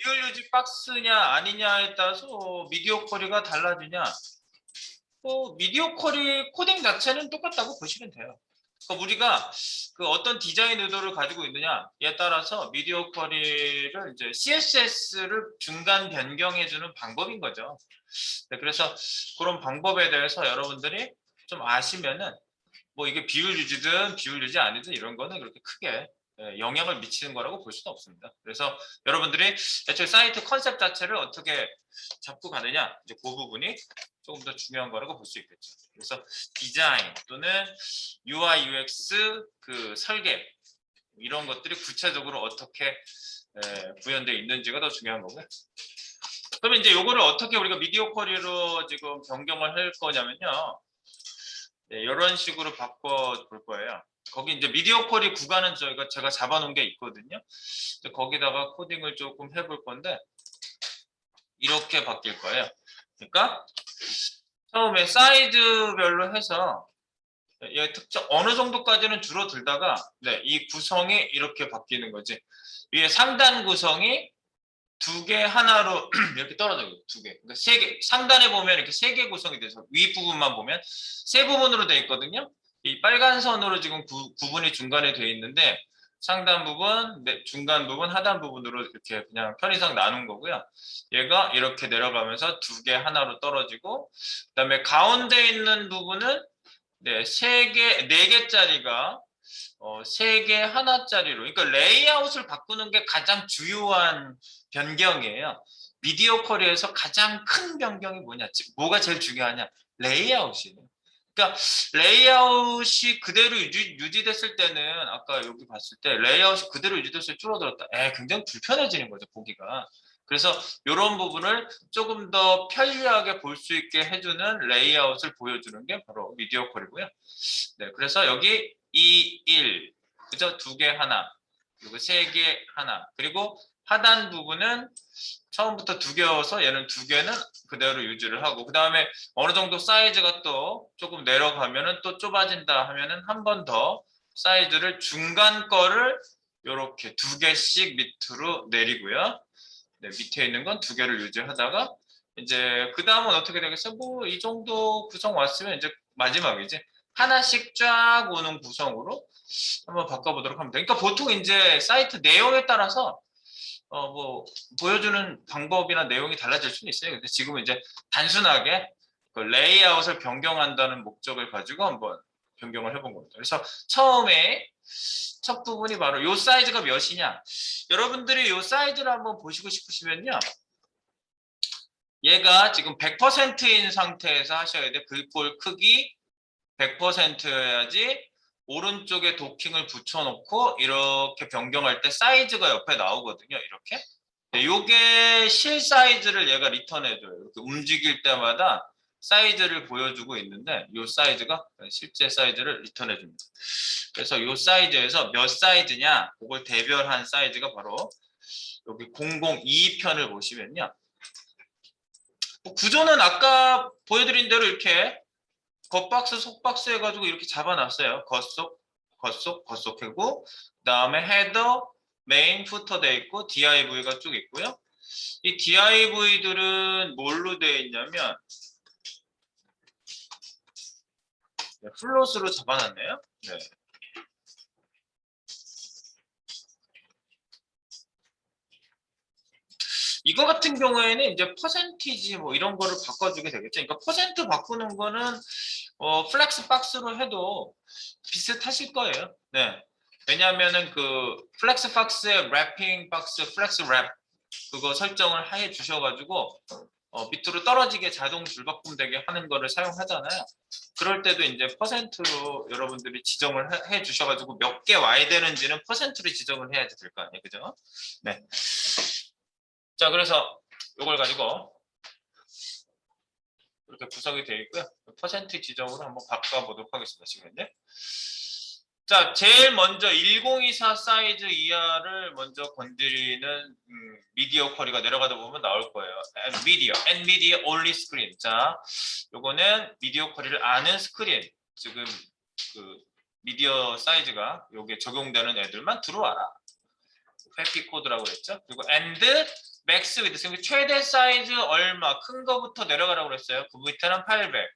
비율 유지 박스냐 아니냐에 따라서 미디어 쿼리가 달라지냐? 미디어 쿼리 코딩 자체는 똑같다고 보시면 돼요. 그러니까 우리가 그 어떤 디자인 의도를 가지고 있느냐에 따라서 미디어 쿼리를 이제 CSS를 중간 변경해주는 방법인 거죠. 네, 그래서 그런 방법에 대해서 여러분들이 좀 아시면은 뭐 이게 비율 유지든 비율 유지 아니든 이런 거는 그렇게 크게 영향을 미치는 거라고 볼 수는 없습니다. 그래서 여러분들이 애초에 사이트 컨셉 자체를 어떻게 잡고 가느냐 이제 그 부분이 조금 더 중요한 거라고 볼 수 있겠죠. 그래서 디자인 또는 UI, UX 그 설계 이런 것들이 구체적으로 어떻게 구현되어 있는지가 더 중요한 거고요. 그러면 이제 요거를 어떻게 우리가 미디어 쿼리로 지금 변경을 할 거냐면요. 네, 이런 식으로 바꿔 볼 거예요. 거기 이제 미디어 쿼리 구간은 제가 잡아놓은 게 있거든요. 거기다가 코딩을 조금 해볼 건데 이렇게 바뀔 거예요. 그러니까 처음에 사이즈별로 해서 특정 어느 정도까지는 줄어들다가 이 구성이 이렇게 바뀌는 거지. 위에 상단 구성이 두 개 하나로 이렇게 떨어져요. 두 개. 그러니까 세 개. 상단에 보면 이렇게 세 개 구성이 돼서 위 부분만 보면 세 부분으로 돼 있거든요. 이 빨간 선으로 지금 구분이 중간에 돼 있는데 상단 부분, 중간 부분, 하단 부분으로 이렇게 그냥 편의상 나눈 거고요. 얘가 이렇게 내려가면서 두 개 하나로 떨어지고 그다음에 가운데 있는 부분은 세 개, 네 개짜리가 세 개 하나짜리로. 그러니까 레이아웃을 바꾸는 게 가장 주요한 변경이에요. 미디어 쿼리에서 가장 큰 변경이 뭐냐? 뭐가 제일 중요하냐? 레이아웃이에요. 그러니까 레이아웃이 그대로 유지됐을 때는 아까 여기 봤을 때 레이아웃이 그대로 유지됐을 때 줄어들었다. 굉장히 불편해지는 거죠, 보기가. 그래서 이런 부분을 조금 더 편리하게 볼 수 있게 해주는 레이아웃을 보여주는 게 바로 미디어 쿼리고요. 네, 그래서 여기 2, 1, 그죠? 두 개 하나, 그리고 세 개 하나, 그리고 하단 부분은 처음부터 두 개여서 얘는 두 개는 그대로 유지를 하고 그 다음에 어느 정도 사이즈가 또 조금 내려가면은 또 좁아진다 하면은 한 번 더 사이즈를 중간 거를 이렇게 두 개씩 밑으로 내리고요. 네, 밑에 있는 건 두 개를 유지하다가 이제 그 다음은 어떻게 되겠어요? 뭐 이 정도 구성 왔으면 이제 마지막이지. 하나씩 쫙 오는 구성으로 한번 바꿔보도록 하면 돼. 그러니까 보통 이제 사이트 내용에 따라서 뭐 보여주는 방법이나 내용이 달라질 수는 있어요. 근데 지금은 이제 단순하게 그 레이아웃을 변경한다는 목적을 가지고 한번 변경을 해본 겁니다. 그래서 처음에 첫 부분이 바로 요 사이즈가 몇이냐. 여러분들이 요 사이즈를 한번 보시고 싶으시면요. 얘가 지금 100%인 상태에서 하셔야 돼. 글꼴 크기 100%여야지 오른쪽에 도킹을 붙여놓고 이렇게 변경할 때 사이즈가 옆에 나오거든요. 이렇게. 요게 실 사이즈를 얘가 리턴해줘요. 이렇게 움직일 때마다 사이즈를 보여주고 있는데 요 사이즈가 실제 사이즈를 리턴해줍니다. 그래서 요 사이즈에서 몇 사이즈냐 그걸 대별한 사이즈가 바로 여기 002편을 보시면요. 구조는 아까 보여드린 대로 이렇게 겉박스, 속박스 해가지고 이렇게 잡아놨어요. 겉속 해고 그다음에 헤더, 메인, 후터 돼 있고 DIV가 쭉 있고요. 이 DIV들은 뭘로 되어 있냐면 플롯으로 잡아놨네요. 네. 이거 같은 경우에는 이제 퍼센티지 뭐 이런 거를 바꿔주게 되겠죠. 그러니까 퍼센트 바꾸는 거는 플렉스 박스로 해도 비슷하실 거예요. 네. 왜냐하면은 그 플렉스 박스의 랩핑 박스, 플렉스 랩 그거 설정을 해 주셔가지고 밑으로 떨어지게 자동 줄바꿈되게 하는 거를 사용하잖아요. 그럴 때도 이제 퍼센트로 여러분들이 지정을 해 주셔가지고 몇 개 와야 되는지는 퍼센트로 지정을 해야지 될 거 아니에요, 그죠? 네. 자, 그래서 이걸 가지고 이렇게 구성이 되어 있고요. 퍼센트 지정으로 한번 바꿔보도록 하겠습니다. 지금 현재. 자, 제일 먼저 1024 사이즈 이하를 먼저 건드리는 미디어 쿼리가 내려가다 보면 나올 거예요. NVIDIA only screen. 자, 요거는 미디어 쿼리를 아는 스크린. 지금 그 미디어 사이즈가 요게 적용되는 애들만 들어와라. 회피 코드라고 했죠. 그리고 and 맥스 위드 최대 사이즈 얼마 큰 거부터 내려가라고 그랬어요. 그 밑에는 800,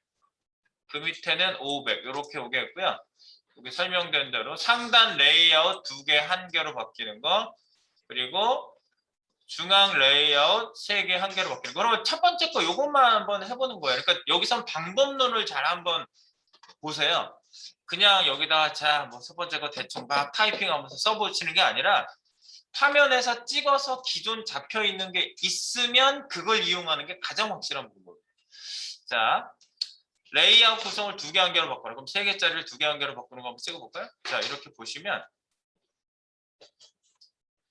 그 밑에는 500 이렇게 오겠고요. 여기 설명된 대로 상단 레이아웃 2개 1개로 바뀌는 거, 그리고 중앙 레이아웃 3개 1개로 바뀌는 거. 그러면 첫 번째 거 요것만 한번 해보는 거예요. 그러니까 여기선 방법론을 잘 한번 보세요. 그냥 여기다가 자, 뭐 첫 번째 거 대충 막 타이핑하면서 써보시는 게 아니라 화면에서 찍어서 기존 잡혀 있는 게 있으면 그걸 이용하는 게 가장 확실한 방법이에요. 자, 레이아웃 구성을 2개 1개로 바꿔라. 그럼 3개짜리를 2개 1개로 바꾸는 거 한번 찍어볼까요? 자, 이렇게 보시면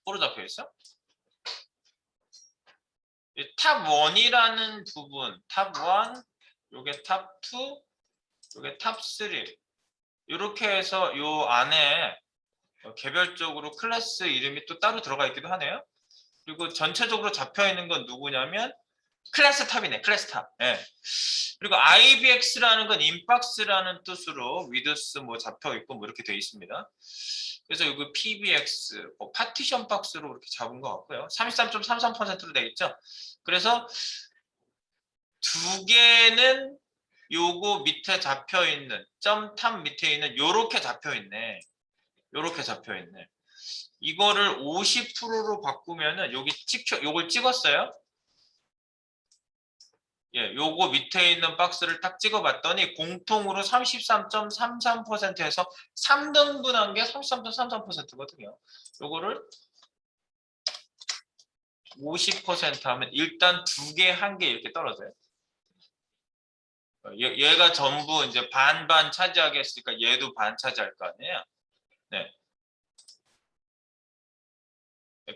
뭐로 잡혀 있어? 탑 1이라는 부분, 탑 1, 요게 탑 2, 요게 탑 3. 이렇게 해서 요 안에 개별적으로 클래스 이름이 또 따로 들어가 있기도 하네요. 그리고 전체적으로 잡혀 있는 건 누구냐면 클래스 탑이네. 클래스 탑. 네. 그리고 IBX라는 건 인박스라는 뜻으로 위드스 뭐 잡혀 있고 뭐 이렇게 되어 있습니다. 그래서 여기 PBX, 파티션 박스로 이렇게 잡은 것 같고요. 33.33%로 되어 있죠. 그래서 2개는 요거 밑에 잡혀 있는 점 탑 밑에 있는 요렇게 잡혀 있네. 요렇게 잡혀 있네. 이거를 50%로 바꾸면은 여기 요걸 찍었어요. 예, 요거 밑에 있는 박스를 딱 찍어봤더니 공통으로 33.33%에서 3등분한 게 33.33%거든요. 요거를 50% 하면 일단 2개, 1개 이렇게 떨어져요. 얘가 전부 이제 반반 차지하게 했으니까 얘도 반 차지할 거 아니에요. 네.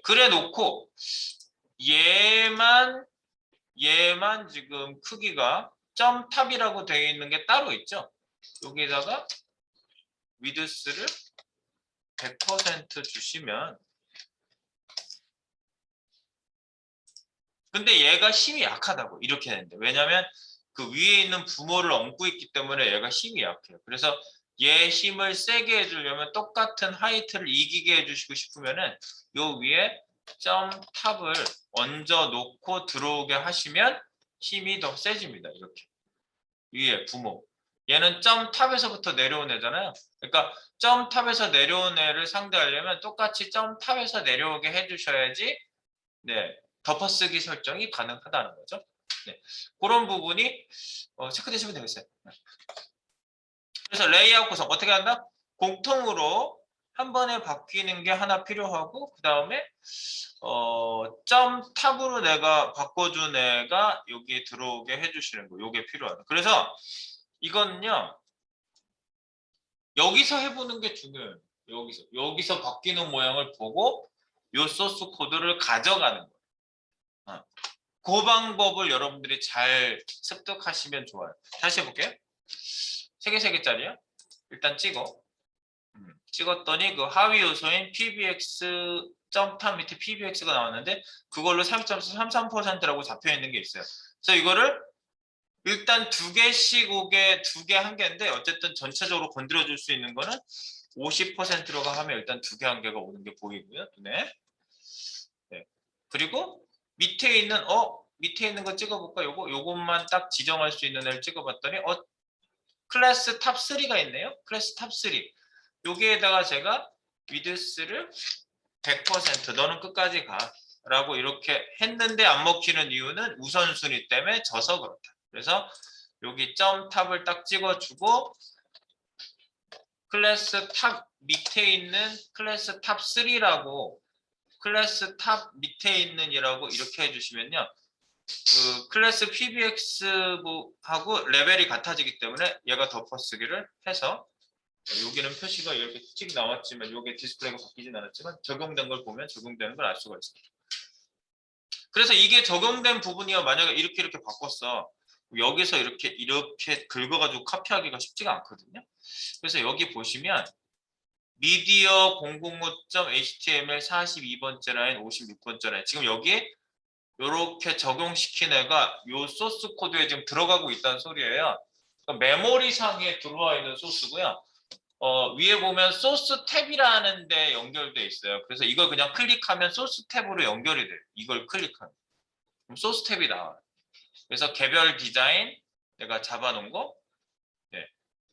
그래 놓고 얘만 지금 크기가 점탑이라고 되어 있는 게 따로 있죠. 여기에다가 위드스를 100% 주시면, 근데 얘가 힘이 약하다고 이렇게 되는데, 왜냐면 그 위에 있는 부모를 얹고 있기 때문에 얘가 힘이 약해요. 그래서 얘 힘을 세게 해주려면 똑같은 하이트를 이기게 해주시고 싶으면은 요 위에 점 탑을 얹어 놓고 들어오게 하시면 힘이 더 세집니다. 이렇게 위에 부모, 얘는 점 탑에서부터 내려온 애잖아요. 그러니까 점 탑에서 내려온 애를 상대하려면 똑같이 점 탑에서 내려오게 해주셔야지 네, 덮어쓰기 설정이 가능하다는 거죠. 네, 그런 부분이 체크되시면 되겠어요. 그래서 레이아웃 구성 어떻게 한다? 공통으로 한 번에 바뀌는 게 하나 필요하고, 그 다음에 점 탑으로 내가 바꿔준 애가 여기 들어오게 해주시는 거, 요게 필요하다. 그래서 이거는요, 여기서 해보는 게 중요해요. 여기서 바뀌는 모양을 보고 요 소스 코드를 가져가는 거예요. 그 방법을 여러분들이 잘 습득하시면 좋아요. 다시 해볼게요. 3개짜리야. 일단 찍었더니 그 하위 요소인 PBX 점탑 밑에 PBX가 나왔는데 그걸로 3.33%라고 잡혀 있는 게 있어요. 그래서 이거를 일단 2개씩 오게 2개 1개인데 어쨌든 전체적으로 건드려 줄 수 있는 거는 50%로 하면 일단 2개 1개가 오는 게 보이고요. 눈에. 네. 그리고 밑에 있는 거 찍어볼까? 요것만 딱 지정할 수 있는 애를 찍어봤더니 클래스 탑 3가 있네요. 클래스 탑 3. 여기에다가 제가 위드스를 100% 너는 끝까지 가 라고 이렇게 했는데 안 먹히는 이유는 우선순위 때문에 져서 그렇다. 그래서 여기 점 탑을 딱 찍어주고 클래스 탑 밑에 있는 클래스 탑 3라고 클래스 탑 밑에 있는 이라고 이렇게 해주시면요. 그 클래스 PBX하고 레벨이 같아지기 때문에 얘가 덮어쓰기를 해서 여기는 표시가 이렇게 찍 나왔지만 이게 디스플레이가 바뀌진 않았지만 적용된 걸 보면 적용되는 걸 알 수가 있습니다. 그래서 이게 적용된 부분이요, 만약에 이렇게 바꿨어. 여기서 이렇게 긁어가지고 카피하기가 쉽지가 않거든요. 그래서 여기 보시면 미디어 005.html 42번째 라인, 56번째 라인. 지금 여기에 이렇게 적용시킨 애가 요 소스 코드에 지금 들어가고 있다는 소리예요. 그러니까 메모리상에 들어와 있는 소스고요. 위에 보면 소스 탭이라는 데 연결돼 있어요. 그래서 이걸 그냥 클릭하면 소스 탭으로 연결이 돼요. 이걸 클릭하면. 그럼 소스 탭이 나와요. 그래서 개별 디자인 내가 잡아놓은 거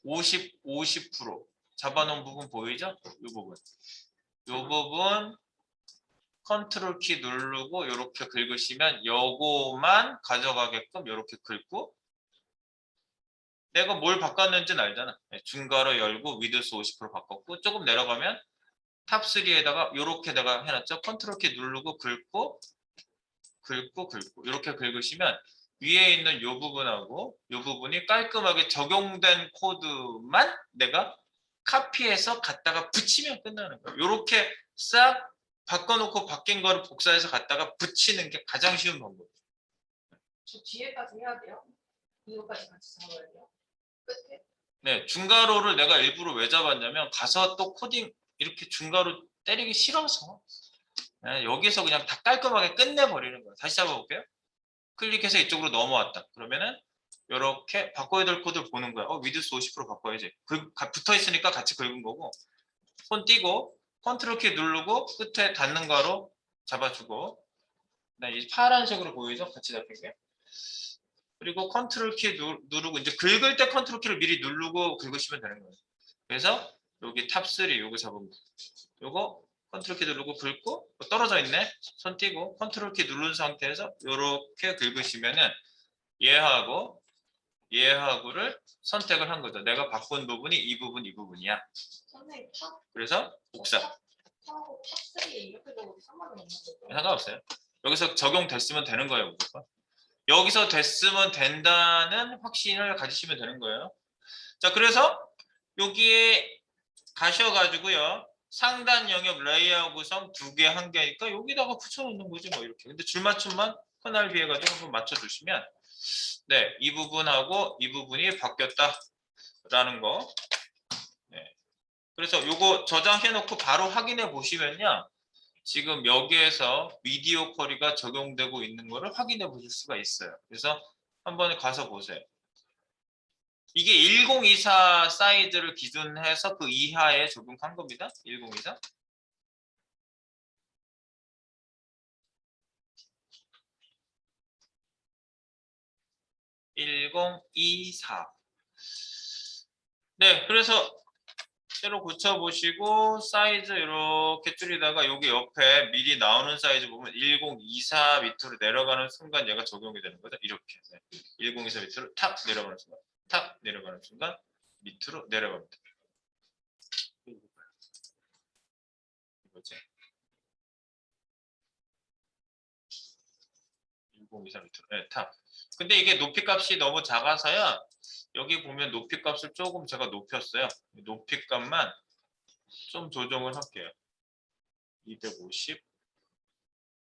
50% 잡아놓은 부분 보이죠? 이 부분. 이 부분 컨트롤 키 누르고 이렇게 긁으시면 요거만 가져가게끔 이렇게 긁고 내가 뭘 바꿨는지는 알잖아. 중괄호 열고 위드스 50% 바꿨고 조금 내려가면 탑3에다가 이렇게 내가 해놨죠. 컨트롤 키 누르고 긁고 이렇게 긁으시면 위에 있는 이 부분하고 이 부분이 깔끔하게 적용된 코드만 내가 카피해서 갖다가 붙이면 끝나는 거예요. 이렇게 싹 바꿔놓고 바뀐 거를 복사해서 갖다가 붙이는 게 가장 쉬운 방법이에요. 저 뒤에까지 해야 돼요? 이거까지 같이 잡아야 돼요? 끝에? 네, 중괄호를 내가 일부러 왜 잡았냐면 가서 또 코딩 이렇게 중괄호 때리기 싫어서 여기서 그냥 다 깔끔하게 끝내버리는 거예요. 다시 잡아볼게요. 클릭해서 이쪽으로 넘어왔다. 그러면은 이렇게 바꿔야 될 코드를 보는 거야. 위드스 50% 바꿔야지. 붙어 있으니까 같이 긁은 거고 손 띄고 컨트롤 키 누르고 끝에 닿는 거로 잡아주고 이 파란색으로 보이죠? 같이 잡힌 게. 그리고 컨트롤 키 누르고 이제 긁을 때 컨트롤 키를 미리 누르고 긁으시면 되는 거예요. 그래서 여기 탑3 요거 잡으면 요거 컨트롤 키 누르고 긁고 떨어져 있네. 손 띄고 컨트롤 키 누른 상태에서 이렇게 긁으시면은 얘하고를 선택을 한 거죠. 내가 바꾼 부분이 이 부분이야. 선생님 탑? 그래서 복사. 탑하고 탑3 이렇게 되고 상관은 없는 거죠? 상관없어요. 여기서 적용됐으면 되는 거예요. 무조건. 여기서 됐으면 된다는 확신을 가지시면 되는 거예요. 자, 그래서 여기에 가셔가지고요. 상단 영역 레이아웃 구성 2개, 1개니까 여기다가 붙여놓는 거지 뭐 이렇게. 근데 줄맞춤만 커널비 해가지고 한번 맞춰주시면 이 부분하고 이 부분이 바뀌었다라는 거. 그래서 요거 저장해놓고 바로 확인해 보시면요. 지금 여기에서 미디어 쿼리가 적용되고 있는 거를 확인해 보실 수가 있어요. 그래서 한번 가서 보세요. 이게 1024 사이즈를 기준해서 그 이하에 적용한 겁니다. 1024. 네, 그래서 새로 고쳐보시고 사이즈 이렇게 줄이다가 여기 옆에 미리 나오는 사이즈 보면 1024 밑으로 내려가는 순간 얘가 적용이 되는 거죠. 이렇게 1024 밑으로 탁 내려가는 순간 탁 내려가는 순간 밑으로 내려갑니다. 이거지. 1024 밑으로 탁. 근데 이게 높이 값이 너무 작아서요. 여기 보면 높이 값을 조금 제가 높였어요. 높이 값만 좀 조정을 할게요. 250,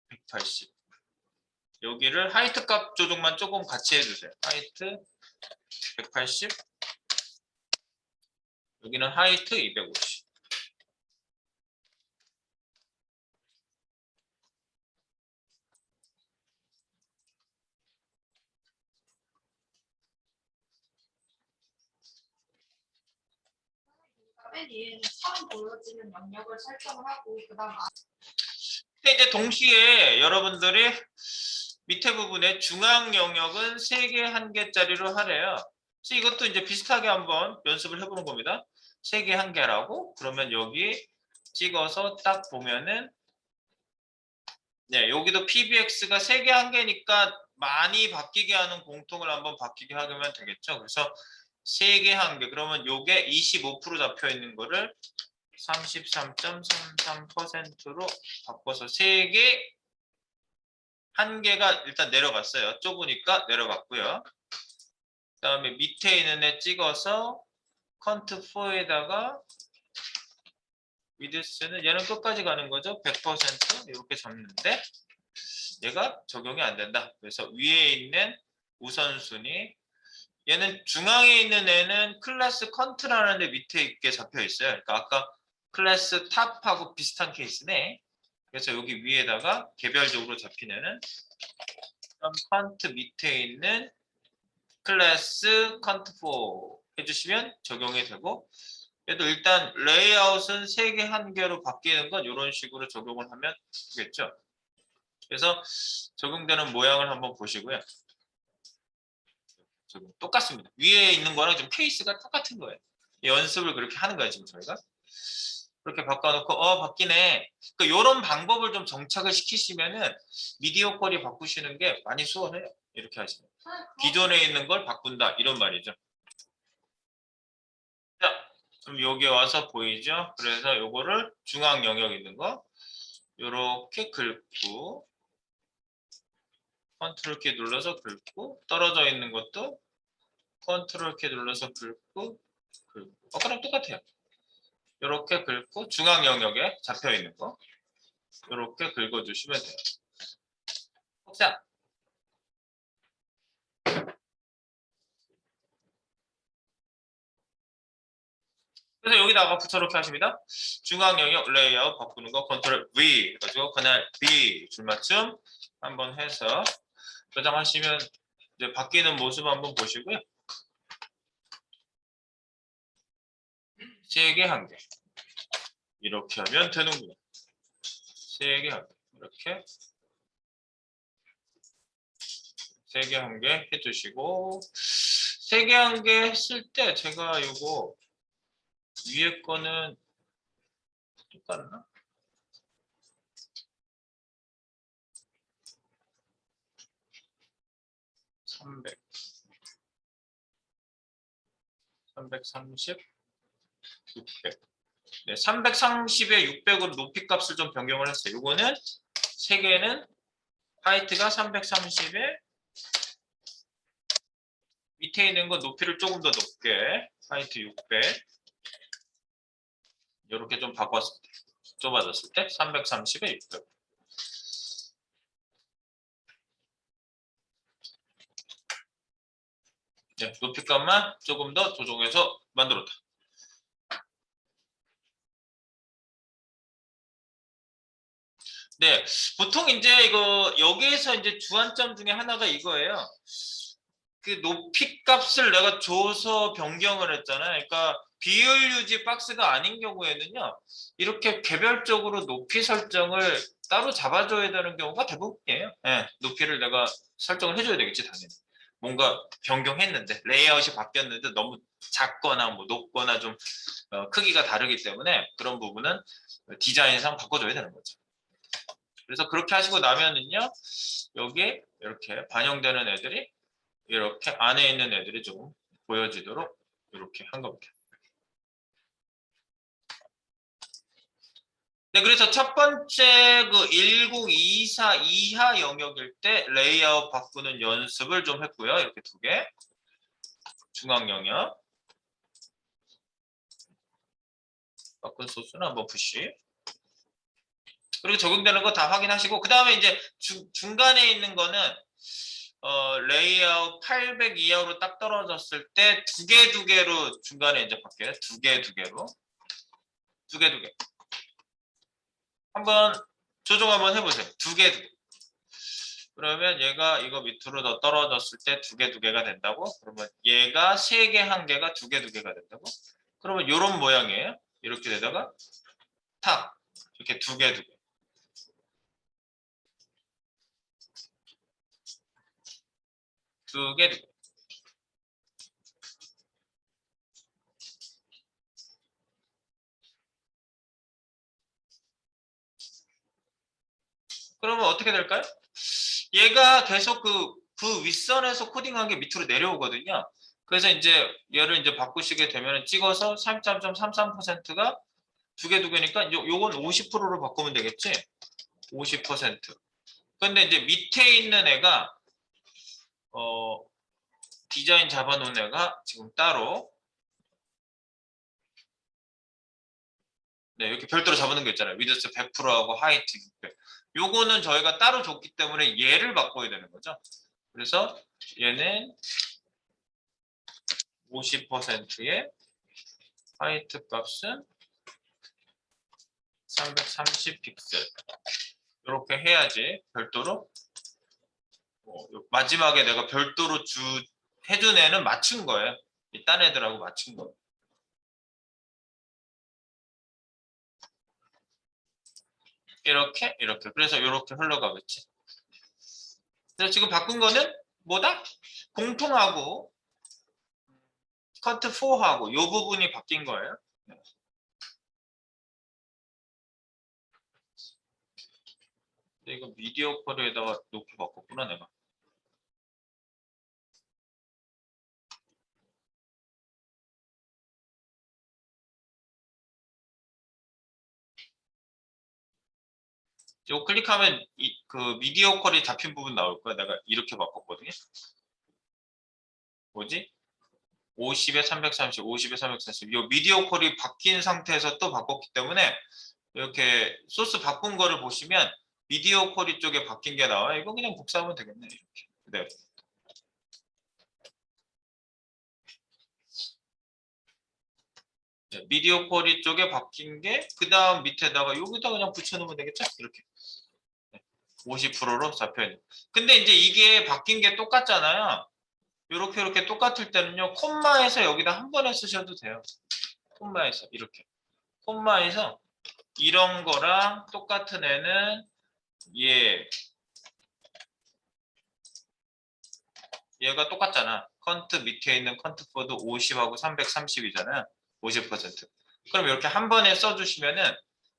180. 여기를 하이트 값 조정만 조금 같이 해주세요. 하이트 180. 여기는 하이트 250. 맨 위에는 처음 보여지는 영역을 설정을 하고 그다음 근데 이제 동시에 여러분들이 밑에 부분에 중앙 영역은 3개, 1개짜리로 하래요. 그래서 이것도 이제 비슷하게 한번 연습을 해보는 겁니다. 3개, 1개라고 그러면 여기 찍어서 딱 보면은 여기도 PBX가 3개, 1개니까 많이 바뀌게 하는 공통을 한번 바뀌게 하면 되겠죠. 그래서 3개, 1개 그러면 요게 25% 잡혀 있는 거를 33.33%로 바꿔서 3개, 1개가 일단 내려갔어요. 좁으니까 내려갔고요. 그 다음에 밑에 있는 애 찍어서 컨트4에다가 위드스는 얘는 끝까지 가는 거죠. 100% 이렇게 잡는데 얘가 적용이 안 된다. 그래서 위에 있는 우선순위 얘는 중앙에 있는 애는 클래스 컨트라는 데 밑에 있게 잡혀 있어요. 그러니까 아까 클래스 탑하고 비슷한 케이스네. 그래서 여기 위에다가 개별적으로 잡힌 애는 컨트 밑에 있는 클래스 컨트4 해주시면 적용이 되고 그래도 일단 레이아웃은 3개 1개로 바뀌는 건 이런 식으로 적용을 하면 되겠죠. 그래서 적용되는 모양을 한번 보시고요. 똑같습니다. 위에 있는 거랑 좀 케이스가 똑같은 거예요. 연습을 그렇게 하는 거예요, 지금 저희가. 그렇게 바꿔놓고 바뀌네. 그 이런 방법을 좀 정착을 시키시면은 미디어 퀄이 바꾸시는 게 많이 수월해요. 이렇게 하시면 기존에 있는 걸 바꾼다 이런 말이죠. 자, 그럼 여기 와서 보이죠? 그래서 요거를 중앙 영역 있는 거 요렇게 긁고 컨트롤 키 눌러서 긁고 떨어져 있는 것도 컨트롤 키 눌러서 긁고 그럼 똑같아요. 요렇게 긁고 중앙 영역에 잡혀 있는 거 요렇게 긁어주시면 돼요. 자, 그래서 여기다가 붙여놓게 하십니다. 중앙 영역 레이아웃 바꾸는 거 컨트롤 V 해가지고 그날 B 줄맞춤 한번 해서 저장하시면 이제 바뀌는 모습 한번 보시고요. 3개 1개 이렇게 하면 되는구나. 3개 1개 이렇게 3개 1개 해주시고 3개 1개 했을 때 제가 이거 위에 거는 똑같나? (300) 330 600 네, 330에 600으로 높이 값을 좀 변경을 했어요. 이거는 3개는 하이트가 330에 밑에 있는 건 높이를 조금 더 높게 하이트 600 이렇게 좀 바꿨을 때 좁아졌을 때 330에 600 네, 높이 값만 조금 더 조정해서 만들었다. 네, 보통 이제 이거 여기에서 이제 주안점 중에 하나가 이거예요. 그 높이 값을 내가 줘서 변경을 했잖아요. 그러니까 비율 유지 박스가 아닌 경우에는요. 이렇게 개별적으로 높이 설정을 따로 잡아줘야 되는 경우가 대부분이에요. 네, 높이를 내가 설정을 해줘야 되겠지, 당연히. 뭔가 변경했는데 레이아웃이 바뀌었는데 너무 작거나 뭐 높거나 좀 크기가 다르기 때문에 그런 부분은 디자인상 바꿔줘야 되는 거죠. 그래서 그렇게 하시고 나면은요. 여기에 이렇게 반영되는 애들이 이렇게 안에 있는 애들이 좀 보여지도록 이렇게 한 겁니다. 네, 그래서 첫 번째 그 1024 이하 영역일 때 레이아웃 바꾸는 연습을 좀 했고요. 이렇게 2개. 중앙 영역. 바꾼 소스는 한번 푸시. 그리고 적용되는 거 다 확인하시고 그 다음에 이제 중간에 있는 거는 레이아웃 800 이하로 딱 떨어졌을 때 2개 중간에 이제 바뀌어요. 2개로 2개 한번 조정 한번 해보세요. 2개 그러면 얘가 이거 밑으로 더 떨어졌을 때 2개가 된다고? 그러면 얘가 3개 1개가 2개가 된다고? 그러면 이런 모양이에요. 이렇게 되다가 탁 이렇게 2개 2개 그러면 어떻게 될까요? 얘가 계속 그 윗선에서 코딩한 게 밑으로 내려오거든요. 그래서 이제 얘를 이제 바꾸시게 되면 찍어서 3.33%가 2개니까 요건 50%로 바꾸면 되겠지? 50%. 근데 이제 밑에 있는 애가 디자인 잡아놓은 애가 지금 따로 네, 이렇게 별도로 잡아놓은 게 있잖아요. 위드스 100%하고 하이트 600. 요거는 저희가 따로 줬기 때문에 얘를 바꿔야 되는 거죠. 그래서 얘는 50%의 하이트 값은 330 픽셀 이렇게 해야지 별도로 마지막에 내가 별도로 해준 애는 맞춘 거예요. 딴 애들하고 맞춘 거예요. 이렇게 이렇게. 그래서 이렇게 흘러가겠지. 그래서 지금 바꾼 거는 뭐다? 공통하고 컨트 4하고 이 부분이 바뀐 거예요. 근데 이거 미디어 쿼리에다가 높이 바꿨구나 내가. 이거 클릭하면 그 미디어 쿼리 잡힌 부분 나올 거야. 내가 이렇게 바꿨거든요. 뭐지? 50에 330, 50에 340. 이 미디어 쿼리 바뀐 상태에서 또 바꿨기 때문에 이렇게 소스 바꾼 거를 보시면 미디어 쿼리 쪽에 바뀐 게 나와요. 이거 그냥 복사하면 되겠네. 이렇게. 그대로. 미디어 쿼리 쪽에 바뀐 게 그 다음 밑에다가 여기다 그냥 붙여놓으면 되겠죠? 이렇게 50%로 잡혀있는. 근데 이제 이게 바뀐 게 똑같잖아요. 이렇게 똑같을 때는요, 콤마에서 여기다 한 번에 쓰셔도 돼요. 콤마에서 이렇게 콤마에서 이런 거랑 똑같은 애는 얘가 똑같잖아. 컨트 밑에 있는 컨트 4도 50하고 330이잖아요. 50%. 그럼 이렇게 한 번에 써주시면은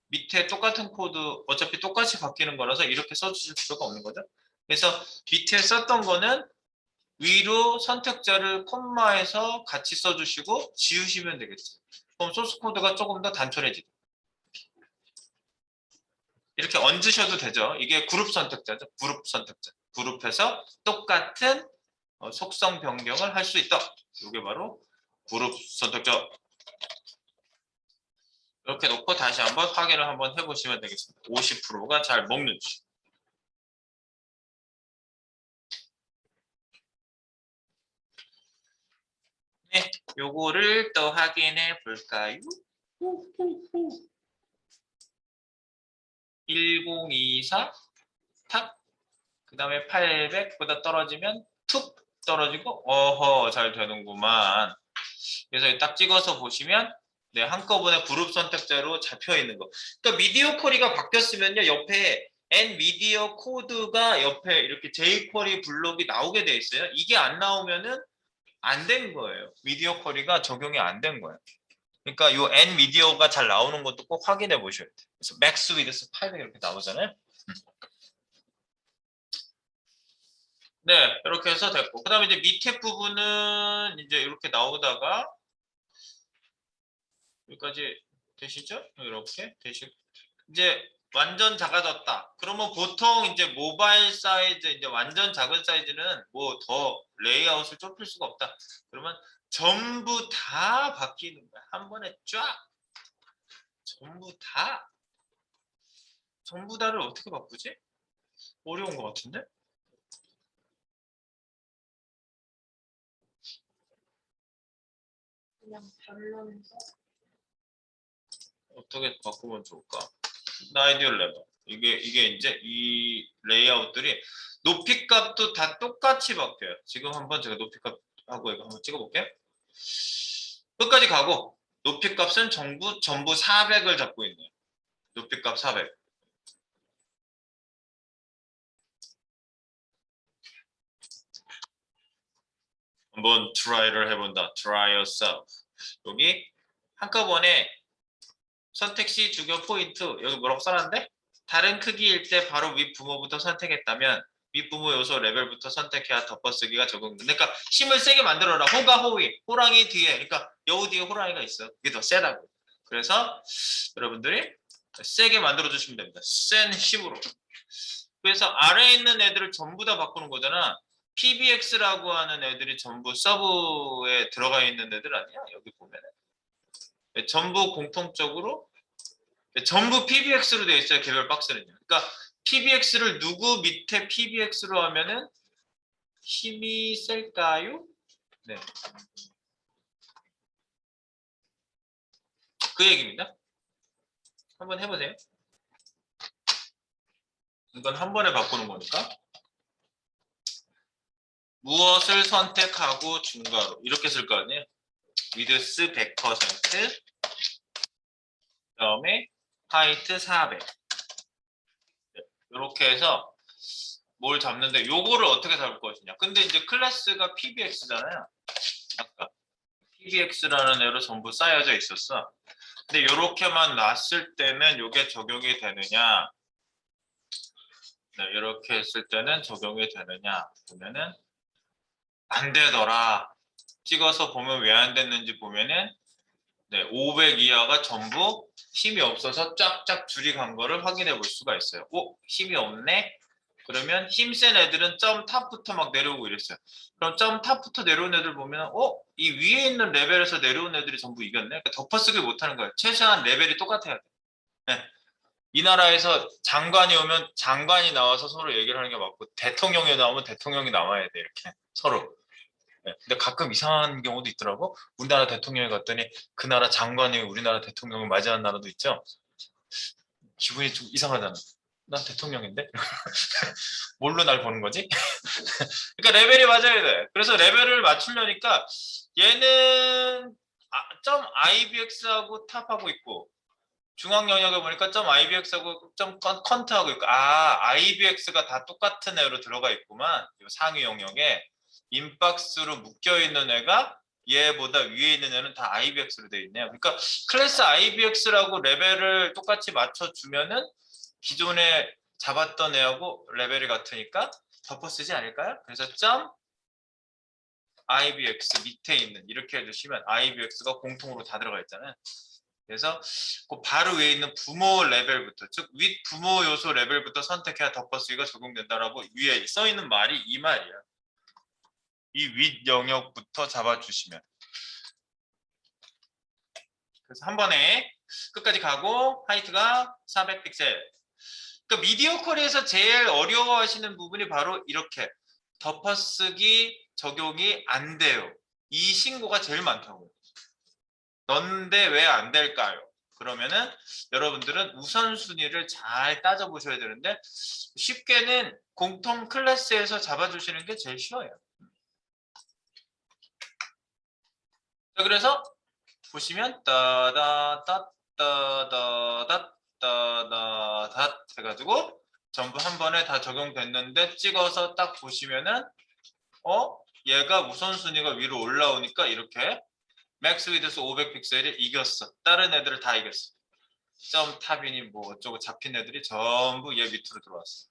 밑에 똑같은 코드 어차피 똑같이 바뀌는 거라서 이렇게 써주실 필요가 없는 거죠. 그래서 밑에 썼던 거는 위로 선택자를 콤마에서 같이 써주시고 지우시면 되겠죠. 그럼 소스 코드가 조금 더 단촐해지죠. 이렇게 얹으셔도 되죠. 이게 그룹 선택자죠. 그룹 선택자. 그룹에서 똑같은 속성 변경을 할 수 있다. 이게 바로 그룹 선택자. 이렇게 놓고 다시 한번 확인을 한번 해보시면 되겠습니다. 50%가 잘 먹는지. 네, 요거를 또 확인해 볼까요? 1024 탁. 그 다음에 800보다 떨어지면 툭 떨어지고 어허 잘 되는구만. 그래서 딱 찍어서 보시면 네, 한꺼번에 그룹 선택자로 잡혀 있는 거. 그러니까 미디어 쿼리가 바뀌었으면요. 옆에 N 미디어 코드가 옆에 이렇게 jQuery 블록이 나오게 돼 있어요. 이게 안 나오면은 안 된 거예요. 미디어 쿼리가 적용이 안 된 거예요. 그러니까 요 N 미디어가 잘 나오는 것도 꼭 확인해 보셔야 돼요. 그래서 max width 800 이렇게 나오잖아요. 네, 이렇게 해서 됐고. 그다음에 이제 밑에 부분은 이제 이렇게 나오다가 여기까지 되시죠? 이렇게 되시고 이제 완전 작아졌다. 그러면 보통 이제 모바일 사이즈 이제 완전 작은 사이즈는 뭐 더 레이아웃을 좁힐 수가 없다. 그러면 전부 다 바뀌는 거야. 한 번에 쫙 전부 다 전부 다를 어떻게 바꾸지? 어려운 것 같은데? 그냥 별로면서 어떻게 바꾸면 좋을까? 아이디어를 내봐. 이게 이제 이 레이아웃들이 높이 값도 다 똑같이 바뀌어요. 지금 한번 제가 높이 값하고 이거 한번 찍어볼게요. 끝까지 가고 높이 값은 전부 400을 잡고 있네요. 높이 값 400. 한번 try를 해본다. try yourself. 여기 한꺼번에 선택 시 주요 포인트 여기 뭐라고 써놨는데 다른 크기일 때 바로 윗부모부터 선택했다면 윗부모 요소 레벨부터 선택해야 덮어쓰기가 적용된다. 그러니까 힘을 세게 만들어라. 호가 호위, 호랑이 뒤에. 그러니까 여우 뒤에 호랑이가 있어. 그게 더 세다고. 그래서 여러분들이 세게 만들어 주시면 됩니다. 센 힘으로. 그래서 아래에 있는 애들을 전부 다 바꾸는 거잖아. PBX라고 하는 애들이 전부 서브에 들어가 있는 애들 아니야? 여기 보면은. 전부 공통적으로 전부 PBX로 되어 있어요. 개별 박스는요. 그러니까 PBX를 누구 밑에 PBX로 하면은 힘이 셀까요? 네. 그 얘기입니다. 한번 해보세요. 이건 한 번에 바꾸는 거니까. 무엇을 선택하고 중괄호 이렇게 쓸 거 아니에요? 위드스 100% 그다음에 하이트 400 이렇게 해서 뭘 잡는데 요거를 어떻게 잡을 것이냐. 근데 이제 클래스가 PBX잖아요. 아까 PBX라는 애로 전부 쌓여져 있었어. 근데 요렇게만 놨을 때는 요게 적용이 되느냐. 네, 이렇게 했을 때는 적용이 되느냐 보면은 안 되더라. 찍어서 보면 왜 안 됐는지 보면은 네, 500 이하가 전부 힘이 없어서 쫙쫙 줄이 간 거를 확인해 볼 수가 있어요. 오, 힘이 없네? 그러면 힘센 애들은 점 탑부터 막 내려오고 이랬어요. 그럼 점 탑부터 내려온 애들 보면 이 위에 있는 레벨에서 내려온 애들이 전부 이겼네? 그러니까 덮어쓰기 못하는 거예요. 최소한 레벨이 똑같아야 돼. 네. 이 나라에서 장관이 오면 장관이 나와서 서로 얘기를 하는 게 맞고 대통령이 나오면 대통령이 나와야 돼. 이렇게 서로. 네. 근데 가끔 이상한 경우도 있더라고. 우리나라 대통령이 갔더니 그 나라 장관이 우리나라 대통령을 맞이하는 나라도 있죠. 기분이 좀 이상하잖아. 난 대통령인데? 뭘로 날 보는 거지? 그러니까 레벨이 맞아야 돼. 그래서 레벨을 맞추려니까 얘는 점 IBX하고 탑하고 있고 중앙 영역에 보니까 점 IBX하고 점 컨트하고 있고 IBX가 다 똑같은 애로 들어가 있구만. 이 상위 영역에 인박스로 묶여 있는 애가 얘보다 위에 있는 애는 다 IBX로 되어 있네요. 그러니까 클래스 IBX라고 레벨을 똑같이 맞춰주면은 기존에 잡았던 애하고 레벨이 같으니까 덮어쓰지 않을까요? 그래서 점 IBX 밑에 있는 이렇게 해주시면 IBX가 공통으로 다 들어가 있잖아요. 그래서 그 바로 위에 있는 부모 레벨부터 즉 윗 부모 요소 레벨부터 선택해야 덮어쓰기가 적용된다라고 위에 써 있는 말이 이 말이야. 이 윗 영역부터 잡아주시면 그래서 한 번에 끝까지 가고 하이트가 400픽셀. 그러니까 미디어 쿼리에서 제일 어려워하시는 부분이 바로 이렇게 덮어쓰기 적용이 안 돼요. 이 신고가 제일 많다고요. 넌데 왜 안 될까요? 그러면은 여러분들은 우선순위를 잘 따져보셔야 되는데 쉽게는 공통 클래스에서 잡아주시는 게 제일 쉬워요. 자, 그래서 보시면 따다따따다다다다 해가지고 전부 한 번에 다 적용됐는데 찍어서 딱 보시면은 얘가 우선순위가 위로 올라오니까 이렇게 맥스 위드스 500픽셀이 이겼어. 다른 애들을 다 이겼어. 점 탑이니 뭐 어쩌고 잡힌 애들이 전부 얘 밑으로 들어왔어.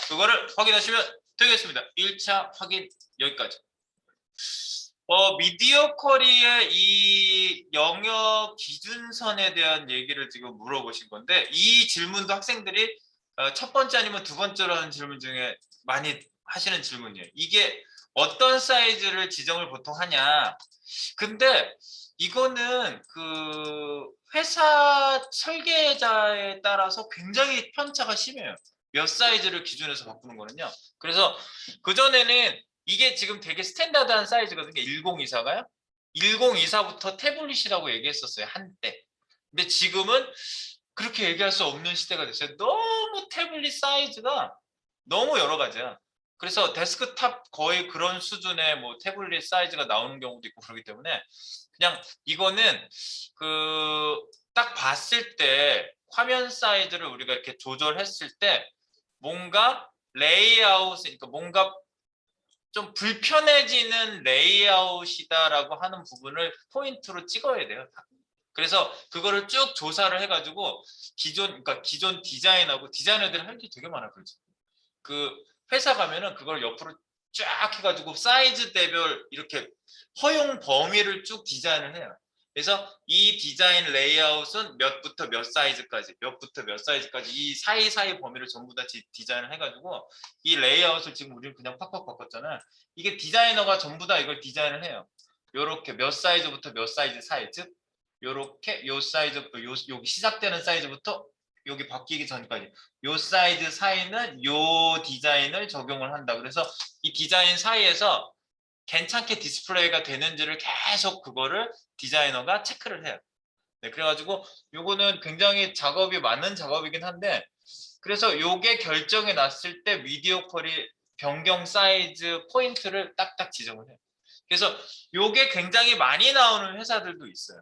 그거를 확인하시면 되겠습니다. 1차 확인 여기까지. 미디어 쿼리의 이 영역 기준선에 대한 얘기를 지금 물어보신 건데 이 질문도 학생들이 첫 번째 아니면 두 번째로 하는 질문 중에 많이 하시는 질문이에요. 이게 어떤 사이즈를 지정을 보통 하냐. 근데 이거는 그 회사 설계자에 따라서 굉장히 편차가 심해요. 몇 사이즈를 기준해서 바꾸는 거는요. 그래서 그전에는 이게 지금 되게 스탠다드한 사이즈거든요. 1024가요. 1024부터 태블릿이라고 얘기했었어요. 한때. 근데 지금은 그렇게 얘기할 수 없는 시대가 됐어요. 너무 태블릿 사이즈가 너무 여러 가지야. 그래서 데스크탑 거의 그런 수준의 뭐 태블릿 사이즈가 나오는 경우도 있고 그렇기 때문에 그냥 이거는 그 딱 봤을 때 화면 사이즈를 우리가 이렇게 조절했을 때 뭔가 레이아웃, 그러니까 뭔가 좀 불편해지는 레이아웃이다라고 하는 부분을 포인트로 찍어야 돼요. 그래서 그거를 쭉 조사를 해가지고 그러니까 기존 디자인하고 디자이너들이 할 게 되게 많아. 그렇지. 그 회사 가면은 그걸 옆으로 쫙 해가지고 사이즈대별 이렇게 허용 범위를 쭉 디자인을 해요. 그래서 이 디자인 레이아웃은 몇부터 몇 사이즈까지, 몇부터 몇 사이즈까지 이 사이사이 범위를 전부 다 디자인을 해가지고 이 레이아웃을 지금 우리는 그냥 팍팍 바꿨잖아요. 이게 디자이너가 전부 다 이걸 디자인을 해요. 요렇게 몇 사이즈부터 몇 사이즈 사이, 즉 요렇게 요 사이즈, 여기 시작되는 사이즈부터 여기 바뀌기 전까지 요 사이즈 사이는 요 디자인을 적용을 한다. 그래서 이 디자인 사이에서 괜찮게 디스플레이가 되는지를 계속 그거를 디자이너가 체크를 해요. 네, 그래가지고 요거는 굉장히 작업이 많은 작업이긴 한데 그래서 요게 결정이 났을 때 미디어 쿼리 변경 사이즈 포인트를 딱딱 지정을 해요. 그래서 요게 굉장히 많이 나오는 회사들도 있어요.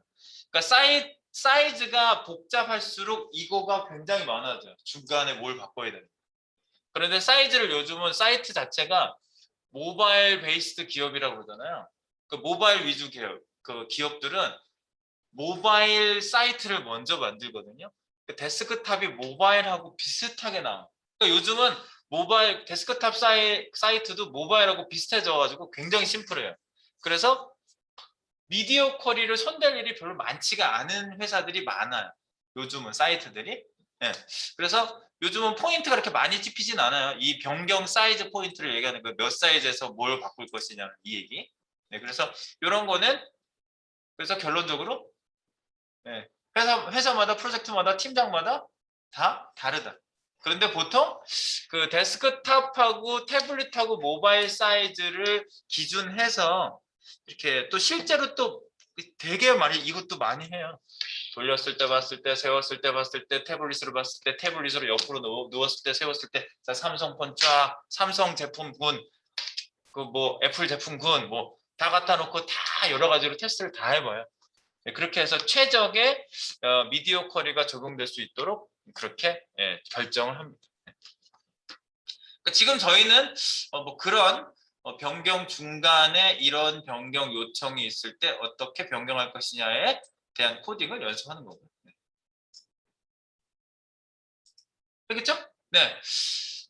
그러니까 사이즈가 복잡할수록 이거가 굉장히 많아져요. 중간에 뭘 바꿔야 되는. 그런데 사이즈를 요즘은 사이트 자체가 모바일 베이스드 기업이라고 그러잖아요. 그 모바일 위주 기업, 그 기업들은 모바일 사이트를 먼저 만들거든요. 그 데스크탑이 모바일하고 비슷하게 나와요. 그러니까 요즘은 모바일 데스크탑 사이트도 모바일하고 비슷해져가지고 굉장히 심플해요. 그래서 미디어 쿼리를 손댈 일이 별로 많지가 않은 회사들이 많아요. 요즘은 사이트들이. 네. 그래서 요즘은 포인트가 그렇게 많이 찍히진 않아요. 이 변경 사이즈 포인트를 얘기하는 거, 몇 사이즈에서 뭘 바꿀 것이냐 이 얘기. 네, 그래서 이런 거는 그래서 결론적으로 네, 회사마다 프로젝트마다 팀장마다 다 다르다. 그런데 보통 그 데스크탑하고 태블릿하고 모바일 사이즈를 기준해서 이렇게 또 실제로 또 되게 많이 이것도 많이 해요. 돌렸을 때 봤을 때, 세웠을 때 봤을 때, 태블릿으로 봤을 때, 태블릿으로 옆으로 누웠을 때, 세웠을 때, 자, 삼성폰 쫙, 삼성 제품군, 그 뭐 애플 제품군, 뭐 다 갖다 놓고 다 여러 가지로 테스트를 다 해봐요. 네, 그렇게 해서 최적의 미디어 쿼리가 적용될 수 있도록 그렇게 결정을 합니다. 그러니까 지금 저희는 뭐 그런 변경 중간에 이런 변경 요청이 있을 때 어떻게 변경할 것이냐에 대한 코딩을 연습하는 거고요. 네. 알겠죠? 네.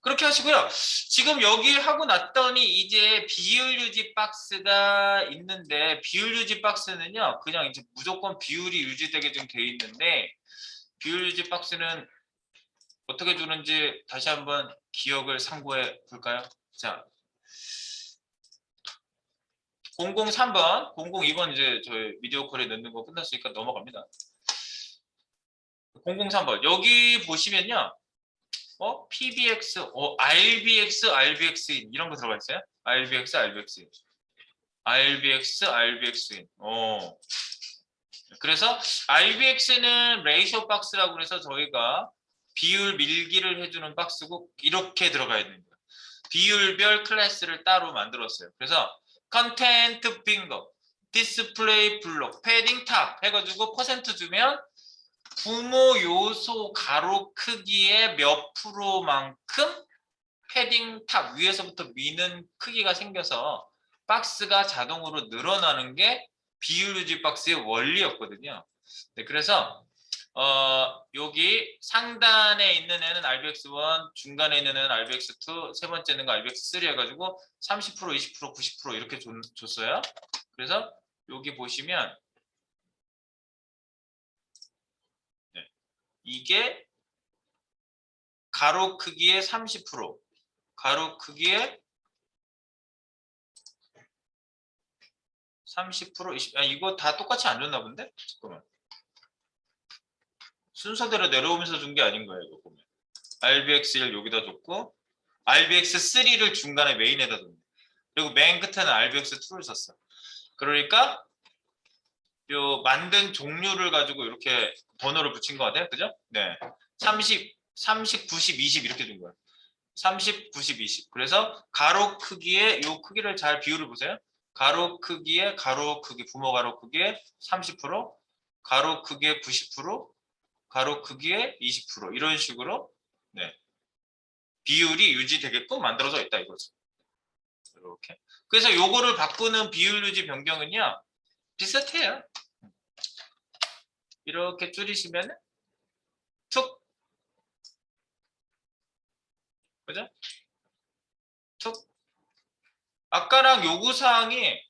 그렇게 하시고요. 지금 여기 하고 났더니 이제 비율 유지 박스가 있는데 비율 유지 박스는요. 그냥 이제 무조건 비율이 유지되게 좀 돼 있는데 비율 유지 박스는 어떻게 주는지 다시 한번 기억을 상고해 볼까요? 자, 003번, 002번 이제 저희 미디어 콜에 넣는 거 끝났으니까 넘어갑니다. 003번 여기 보시면요. PBX, RBX, RBX인 이런 거 들어가 있어요? RBX, RBX인. RBX, RBX인. 그래서 RBX는 레이쇼 박스라고 그래서 저희가 비율 밀기를 해주는 박스고 이렇게 들어가야 됩니다. 비율별 클래스를 따로 만들었어요. 그래서 컨텐트 빙거, 디스플레이 블록, 패딩 탑 해가지고 퍼센트 주면 부모 요소 가로 크기의 몇 프로만큼 패딩 탑 위에서부터 미는 크기가 생겨서 박스가 자동으로 늘어나는 게 비율 유지 박스의 원리였거든요. 네, 그래서 여기 상단에 있는 애는 RBX1, 중간에 있는 애는 RBX2, 세 번째 있는 거 RBX3 해가지고 30%, 20%, 90% 이렇게 줬어요. 그래서 여기 보시면 네, 이게 가로 크기의 30%, 가로 크기의 30%, 20%, 이거 다 똑같이 안 줬나 본데? 잠깐만. 순서대로 내려오면서 준 게 아닌 거예요, 이거 보면. RBX1 여기다 줬고, RBX3를 중간에 메인에다 줬네. 그리고 맨 끝에는 RBX2를 썼어. 그러니까 요 만든 종류를 가지고 이렇게 번호를 붙인 것 같아요. 그죠? 네. 30, 90, 20 이렇게 준 거예요. 30, 90, 20. 그래서 가로 크기의 요 크기를 잘 비율을 보세요. 가로 크기의 가로 크기, 부모 가로 크기의 30%, 가로 크기의 90%, 가로 크기의 20% 이런 식으로 네. 비율이 유지되게끔 만들어져 있다 이거죠. 이렇게. 그래서 요거를 바꾸는 비율 유지 변경은요. 비슷해요. 이렇게 줄이시면 툭 그죠? 툭 아까랑 요구사항이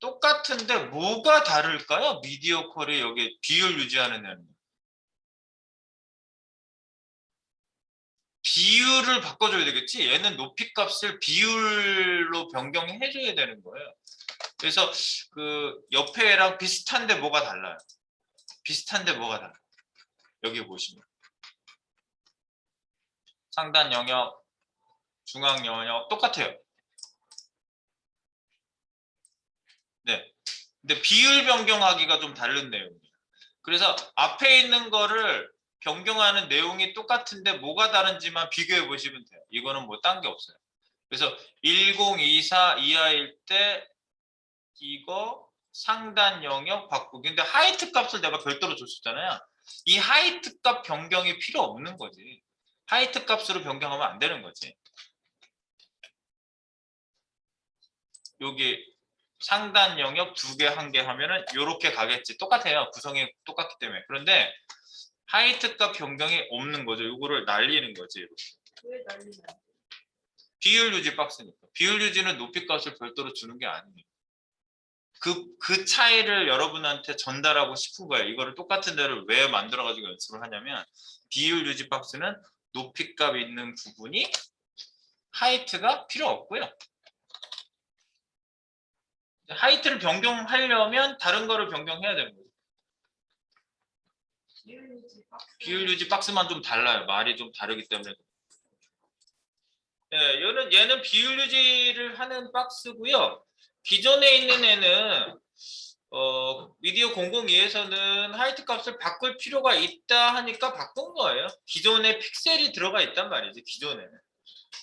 똑같은데 뭐가 다를까요? 미디어 콜이 여기 비율 유지하는 애는 비율을 바꿔줘야 되겠지? 얘는 높이 값을 비율로 변경해줘야 되는 거예요. 그래서 그 옆에 애랑 비슷한데 뭐가 달라요? 비슷한데 뭐가 달라요? 여기 보시면 상단 영역, 중앙 영역 똑같아요. 네. 근데 비율 변경하기가 좀 다른 내용이에요. 그래서 앞에 있는 거를 변경하는 내용이 똑같은데 뭐가 다른지만 비교해 보시면 돼요. 이거는 뭐 딴 게 없어요. 그래서 1024 이하일 때 이거 상단 영역 바꾸기. 근데 하이트 값을 내가 별도로 줬었잖아요. 이 하이트 값 변경이 필요 없는 거지. 하이트 값으로 변경하면 안 되는 거지. 여기 상단 영역 2개, 1개 하면은 이렇게 가겠지. 똑같아요. 구성이 똑같기 때문에. 그런데 하이트 값 변경이 없는 거죠. 이거를 날리는 거지. 왜 난리나? 비율 유지 박스니까. 비율 유지는 높이 값을 별도로 주는 게 아니에요. 그 차이를 여러분한테 전달하고 싶은 거예요. 이거를 똑같은 데를 왜 만들어가지고 연습을 하냐면 비율 유지 박스는 높이 값 있는 부분이 하이트가 필요 없고요. 하이트를 변경하려면 다른 거를 변경해야 되는 거예요. 비율 유지 박스만 좀 달라요. 말이 좀 다르기 때문에. 예, 얘는 비율 유지를 하는 박스고요. 기존에 있는 애는 미디어 002에서는 하이트 값을 바꿀 필요가 있다 하니까 바꾼 거예요. 기존에 픽셀이 들어가 있단 말이지, 기존에는.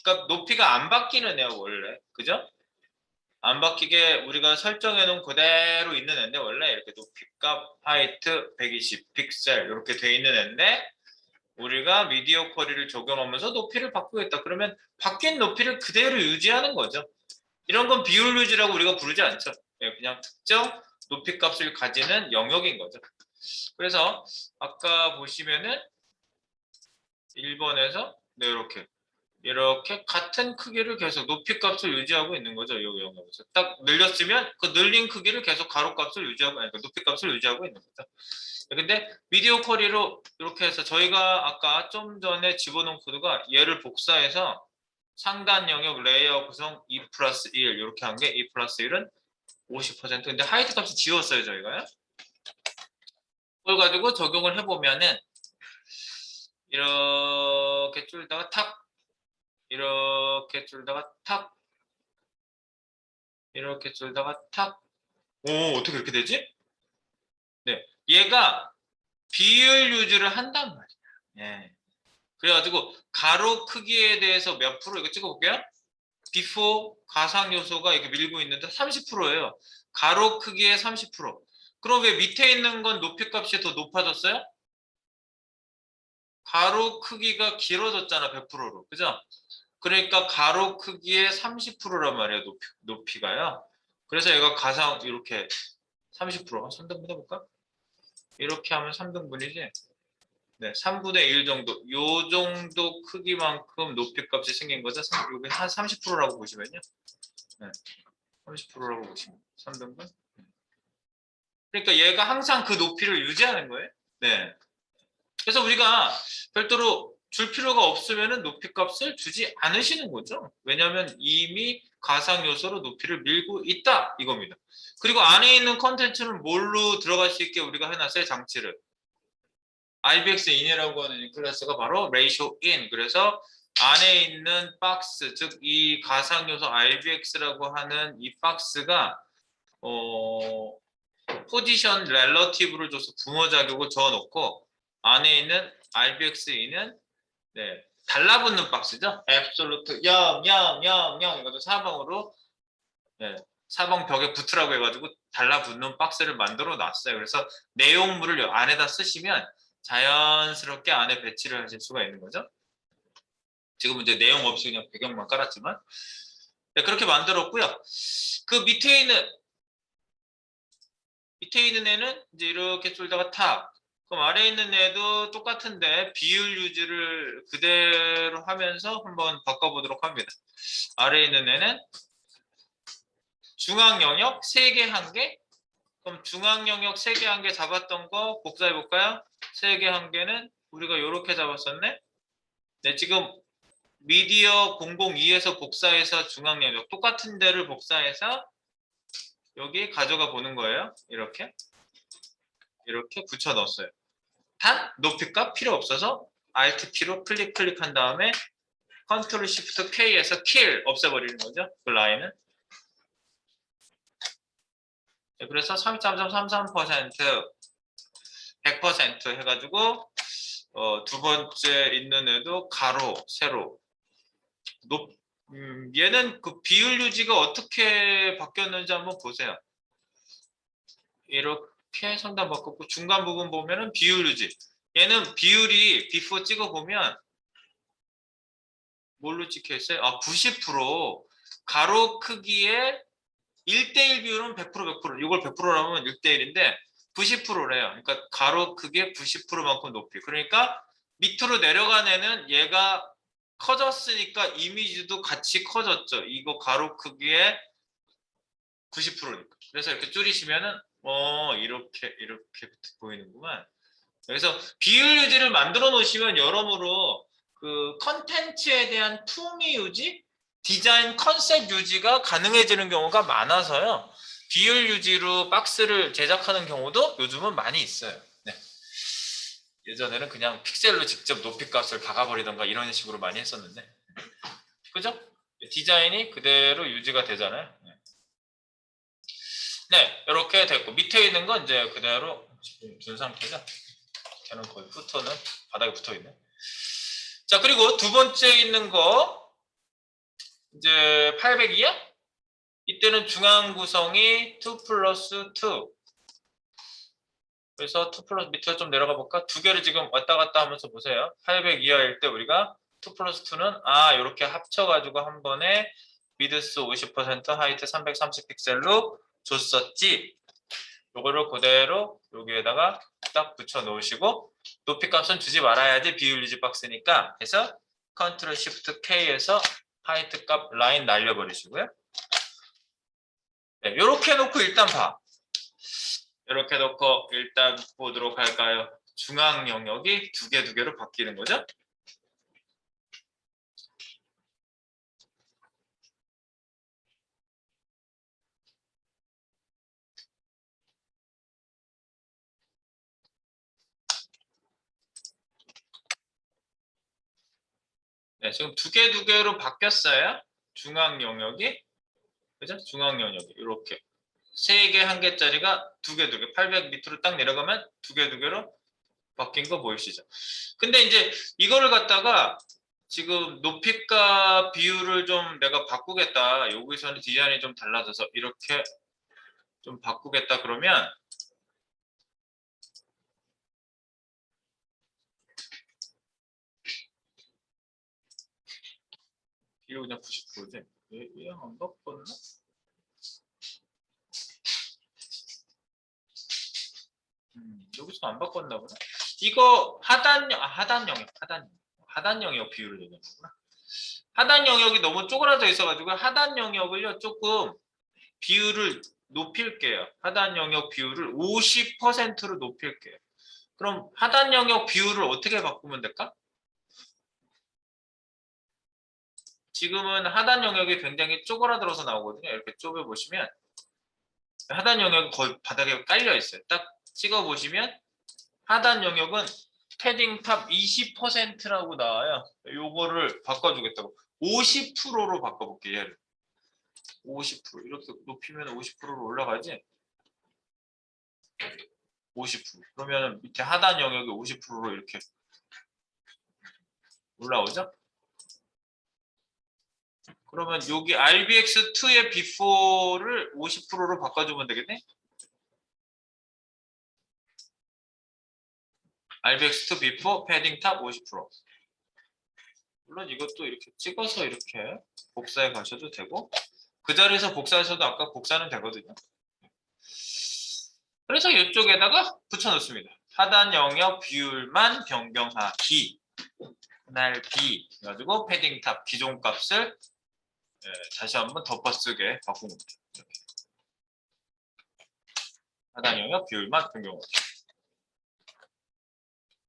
그러니까 높이가 안 바뀌는 애야, 원래. 그죠? 안 바뀌게 우리가 설정해 놓은 그대로 있는 애인데, 원래 이렇게 높이값 하이트 120 픽셀 이렇게 돼 있는 애인데, 우리가 미디어 쿼리를 적용하면서 높이를 바꾸겠다. 그러면 바뀐 높이를 그대로 유지하는 거죠. 이런 건 비율 유지라고 우리가 부르지 않죠. 그냥 특정 높이 값을 가지는 영역인 거죠. 그래서 아까 보시면은 1번에서 네, 이렇게 같은 크기를 계속 높이 값을 유지하고 있는 거죠. 이 영역에서 딱 늘렸으면 그 늘린 크기를 계속 가로 값을 유지하고, 아니, 높이 값을 유지하고 있는 거죠. 근데 미디어 쿼리로 이렇게 해서 저희가 아까 좀 전에 집어넣은 코드가 얘를 복사해서 상단 영역 레이어 구성 2 플러스 1 이렇게 한 게 2 플러스 1은 50%. 근데 하이트 값을 지웠어요, 저희가요. 그걸 가지고 적용을 해보면은 이렇게 줄다가 탁, 이렇게 줄다가 탁, 이렇게 줄다가 탁. 오, 어떻게 이렇게 되지? 네, 얘가 비율 유지를 한단 말이야. 예. 그래가지고 가로 크기에 대해서 몇 프로 이거 찍어볼게요. before 가상 요소가 이렇게 밀고 있는데 30%예요. 가로 크기의 30%. 그럼 왜 밑에 있는 건 높이 값이 더 높아졌어요? 가로 크기가 길어졌잖아, 100%로. 그죠? 그러니까 가로 크기의 30%란 말이에요, 높이가요. 그래서 얘가 가상 이렇게 30%. 3등분 해볼까? 이렇게 하면 3등분이지. 네, 3분의 1 정도. 요 정도 크기만큼 높이 값이 생긴 거죠. 여기 한 30%라고 보시면요. 네, 30%라고 보시면 3등분. 그러니까 얘가 항상 그 높이를 유지하는 거예요. 네. 그래서 우리가 별도로 줄 필요가 없으면 높이 값을 주지 않으시는 거죠. 왜냐하면 이미 가상 요소로 높이를 밀고 있다 이겁니다. 그리고 안에 있는 컨텐츠는 뭘로 들어갈 수 있게 우리가 해놨어요, 장치를. RBX in이라고 하는 이 클래스가 바로 ratio in. 그래서 안에 있는 박스, 즉 이 가상 요소 RBX라고 하는 이 박스가 포지션 렐러티브를 줘서 붕어 자격을 저어놓고 안에 있는 RBXE는 네, 달라붙는 박스죠. absolute 0, 0, 0, 0 이것도 사방으로 네, 사방 벽에 붙으라고 해가지고 달라붙는 박스를 만들어 놨어요. 그래서 내용물을 안에다 쓰시면 자연스럽게 안에 배치를 하실 수가 있는 거죠. 지금은 이제 내용 없이 그냥 배경만 깔았지만 네, 그렇게 만들었고요. 그 밑에 있는 애는 이제 이렇게 쫄다가 탑. 그럼 아래에 있는 애도 똑같은데 비율 유지를 그대로 하면서 한번 바꿔보도록 합니다. 아래에 있는 애는 중앙 영역 3개 1개. 그럼 중앙 영역 3개 1개 잡았던 거 복사해 볼까요? 3개 1개는 우리가 이렇게 잡았었네. 네, 지금 미디어 002에서 복사해서 중앙 영역 똑같은 데를 복사해서 여기 가져가 보는 거예요. 이렇게 붙여 넣었어요. 단 높이값 필요 없어서 Alt K로 클릭한 다음에 Ctrl Shift K에서 kill 없애버리는 거죠. 그 라인은. 네, 그래서 33.33% 100% 해가지고 두 번째 있는 애도 가로 세로 얘는 그 비율 유지가 어떻게 바뀌었는지 한번 보세요. 이렇게 상단 바꿨고 중간 부분 보면은 비율 유지. 얘는 비율이 before 찍어 보면 뭘로 찍혀 있어요? 90% 가로 크기의 1대1 비율은 100%. 이걸 100%라면 1대1인데 90%래요. 그러니까 가로 크기의 90%만큼 높이. 그러니까 밑으로 내려간 애는 얘가 커졌으니까 이미지도 같이 커졌죠. 이거 가로 크기의 90%니까. 그래서 이렇게 줄이시면은 이렇게 보이는구만. 그래서 비율 유지를 만들어 놓으시면 여러모로 그 컨텐츠에 대한 품위 유지, 디자인 컨셉 유지가 가능해지는 경우가 많아서요. 비율 유지로 박스를 제작하는 경우도 요즘은 많이 있어요. 네. 예전에는 그냥 픽셀로 직접 높이 값을 박아버리던가 이런 식으로 많이 했었는데, 그죠? 디자인이 그대로 유지가 되잖아요. 네, 이렇게 됐고 밑에 있는 건 이제 그대로 둔 상태죠. 걔는 거의 후터는 바닥에 붙어 있네. 자, 그리고 두 번째 있는 거 이제 802야? 이때는 중앙 구성이 2 플러스 2. 그래서 2 플러스 밑으로 좀 내려가 볼까? 두 개를 지금 왔다 갔다 하면서 보세요. 800 이하일 때 우리가 2 플러스 2는 이렇게 합쳐가지고 한 번에 미드스 50%, 하이트 330 픽셀로 줬었지. 요거를 그대로 여기에다가 딱 붙여 놓으시고 높이 값은 주지 말아야지 비율 유지 박스니까 해서 컨트롤 시프트 K에서 하이트 값 라인 날려버리시고요. 네, 이렇게 놓고 일단 봐. 이렇게 놓고 일단 보도록 할까요? 중앙 영역이 두 개로 바뀌는 거죠. 네, 지금 두 개로 바뀌었어요. 중앙 영역이. 그죠? 중앙 영역이 이렇게 3개 1개짜리가 2개 800 밑으로 딱 내려가면 2개로 바뀐 거 보이시죠? 근데 이제 이거를 갖다가 지금 높이값 비율을 좀 내가 바꾸겠다. 여기서는 디자인이 좀 달라져서 이렇게 좀 바꾸겠다 그러면 비율 그냥 90%지. 얘랑 안 바꿨나? 여기서 안 바꿨나 보네. 이거 하단 영역 비율을 얘기하는 거구나. 하단 영역이 너무 쪼그라져 있어가지고 하단 영역을요 조금 비율을 높일게요. 하단 영역 비율을 50%로 높일게요. 그럼 하단 영역 비율을 어떻게 바꾸면 될까? 지금은 하단 영역이 굉장히 쪼그라들어서 나오거든요. 이렇게 좁혀 보시면 하단 영역이 거의 바닥에 깔려 있어요. 딱 찍어 보시면 하단 영역은 패딩 탑 20%라고 나와요. 요거를 바꿔주겠다고 50%로 바꿔볼게요. 얘를 50% 이렇게 높이면 50%로 올라가지. 50% 그러면 밑에 하단 영역이 50%로 이렇게 올라오죠. 그러면 여기 RBX2의 before를 50%로 바꿔주면 되겠네. RBX2 before 패딩 탑 50%. 물론 이것도 이렇게 찍어서 이렇게 복사해 가셔도 되고 그 자리에서 복사하셔도 아까 복사는 되거든요. 그래서 이쪽에다가 붙여놓습니다. 하단 영역 비율만 변경하기 분할 B 해가지고 패딩 탑 기존 값을 다시 한번 덮어쓰게 바꾼 겁니다. 이렇게. 하단 영역 비율만 변경하기.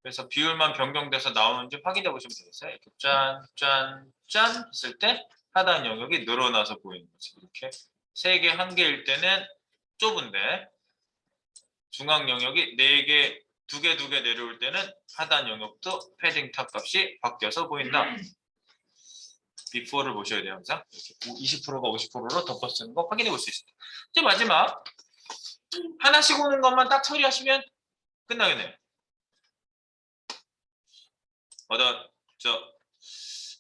그래서 비율만 변경돼서 나오는지 확인해 보시면 되겠어요. 이렇게 짠 했을 때 하단 영역이 늘어나서 보이는 거지. 이렇게 3개, 1개일 때는 좁은데 중앙 영역이 4개, 2개 내려올 때는 하단 영역도 패딩 탑 값이 바뀌어서 보인다. before를 보셔야 돼요. 항상 이렇게 20%가 50%로 덮어쓰는 거 확인해 볼 수 있습니다. 이제 마지막 하나씩 오는 것만 딱 처리하시면 끝나겠네요.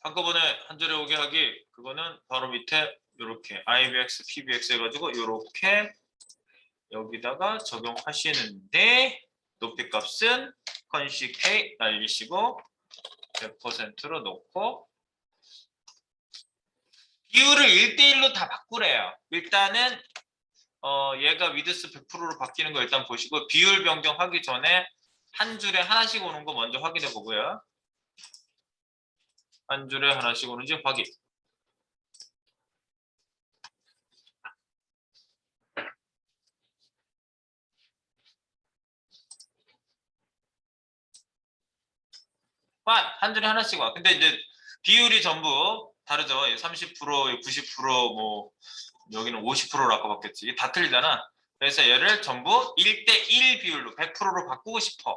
한꺼번에 한 줄에 오게 하기 그거는 바로 밑에 이렇게 IBX, PBX 해가지고 이렇게 여기다가 적용하시는데 높이 값은 컨시 K 날리시고 100%로 놓고 비율을 1대1로 다 바꾸래요. 일단은 얘가 위드스 100%로 바뀌는 거 일단 보시고 비율 변경하기 전에 한 줄에 하나씩 오는 거 먼저 확인해 보고요. 한 줄에 하나씩 오는지 확인. 한 줄에 하나씩 와. 근데 이제 비율이 전부 다르죠. 30%, 90%, 여기는 50%로 아까 바뀌었지. 이게 다 틀리잖아. 그래서 얘를 전부 1대1 비율로 100%로 바꾸고 싶어.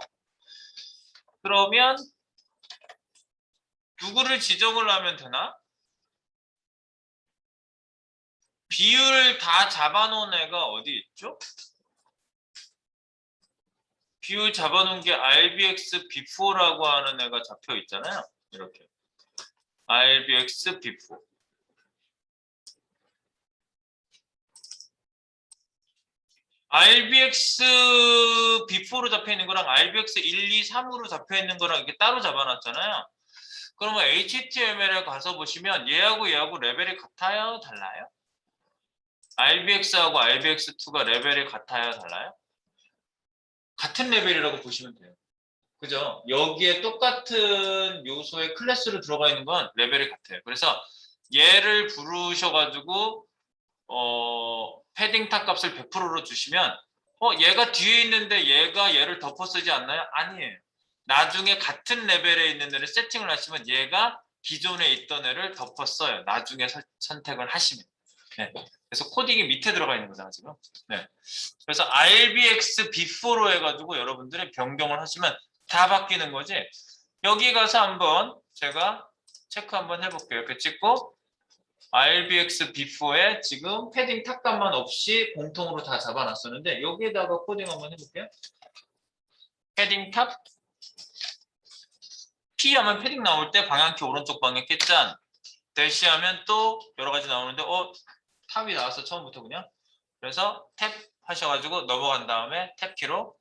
그러면 누구를 지정을 하면 되나? 비율 다 잡아놓은 애가 어디 있죠? 비율 잡아놓은 게 RBX B4라고 하는 애가 잡혀 있잖아요. 이렇게. RBX B4. RBX B4로 잡혀 있는 거랑 RBX 1, 2, 3으로 잡혀 있는 거랑 이렇게 따로 잡아놨잖아요. 그러면 HTML에 가서 보시면 얘하고 레벨이 같아요? 달라요? RBX하고 RBX2가 레벨이 같아요? 달라요? 같은 레벨이라고 보시면 돼요. 그죠? 여기에 똑같은 요소의 클래스로 들어가 있는 건 레벨이 같아요. 그래서 얘를 부르셔가지고 패딩 탑 값을 100%로 주시면 얘가 뒤에 있는데 얘가 얘를 덮어 쓰지 않나요? 아니에요. 나중에 같은 레벨에 있는 애를 세팅을 하시면 얘가 기존에 있던 애를 덮어 써요. 나중에 선택을 하시면. 네. 그래서 코딩이 밑에 들어가 있는 거잖아 지금. 네. 그래서 RBX B4로 해가지고 여러분들이 변경을 하시면 다 바뀌는 거지. 여기 가서 한번 제가 체크 한번 해볼게요. 이렇게 찍고 RBX B4에 지금 패딩 탁감만 없이 공통으로 다 잡아놨었는데 여기에다가 코딩 한번 해볼게요. 패딩 탑 P 하면 패딩 나올 때 방향키 오른쪽 방향키 짠 대시하면 또 여러 가지 나오는데 탑이 나왔어 처음부터 그냥. 그래서 탭 하셔가지고 넘어간 다음에 탭키로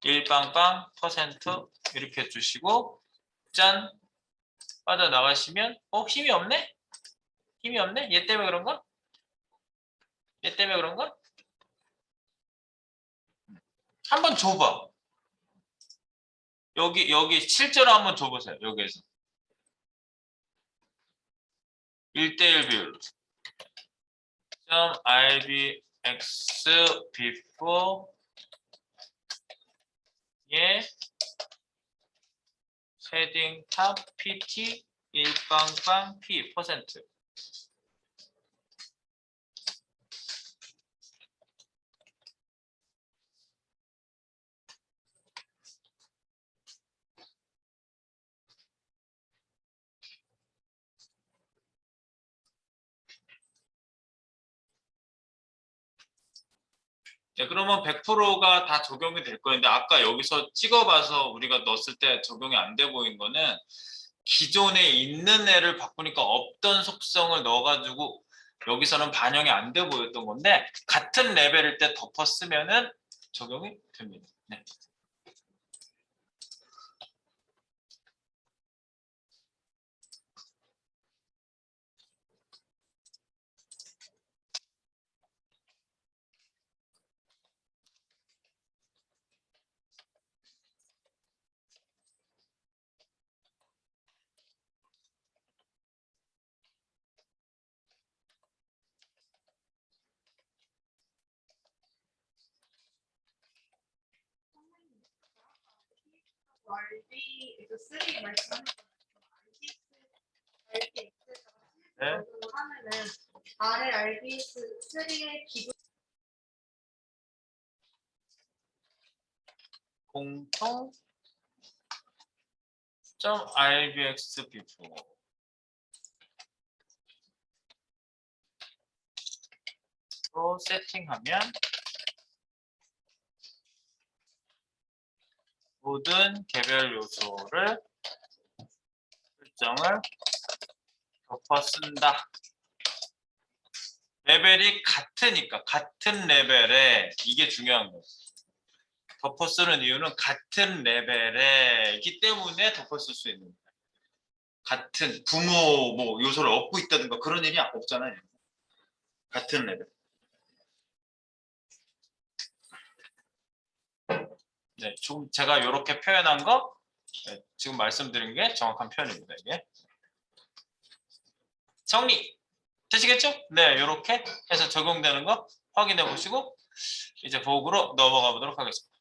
1빵빵 퍼센트 이렇게 해주시고 짠 빠져나가시면 힘이 없네? 힘이 없네? 얘 때문에 그런가? 얘 때문에 그런가? 한번 줘봐. 여기 실제로 한번 줘보세요. 여기에서 1대1 비율로 .rbx before 예 패딩 탑 pt 1빵빵 p 퍼센트. 네, 그러면 100%가 다 적용이 될 거인데 아까 여기서 찍어봐서 우리가 넣었을 때 적용이 안 돼 보인 거는 기존에 있는 애를 바꾸니까 없던 속성을 넣어가지고 여기서는 반영이 안 돼 보였던 건데 같은 레벨일 때 덮어 쓰면은 적용이 됩니다. 네. RB 이거 3 말씀하는 RBX가 네. 하면은 아래 RBX3의 기본 공통 .rbx before 로 세팅하면 모든 개별 요소를 설정을 덮어 쓴다. 레벨이 같으니까 같은 레벨에 이게 중요한 거예요. 덮어 쓰는 이유는 같은 레벨에이기 때문에 덮어 쓸 수 있는 거예요. 같은 부모 뭐 요소를 얻고 있다든가 그런 일이 없잖아요. 같은 레벨. 네, 좀 제가 이렇게 표현한 거 네, 지금 말씀드린 게 정확한 표현입니다. 이게 정리 되시겠죠? 네, 이렇게 해서 적용되는 거 확인해 보시고 이제 보기로 넘어가 보도록 하겠습니다.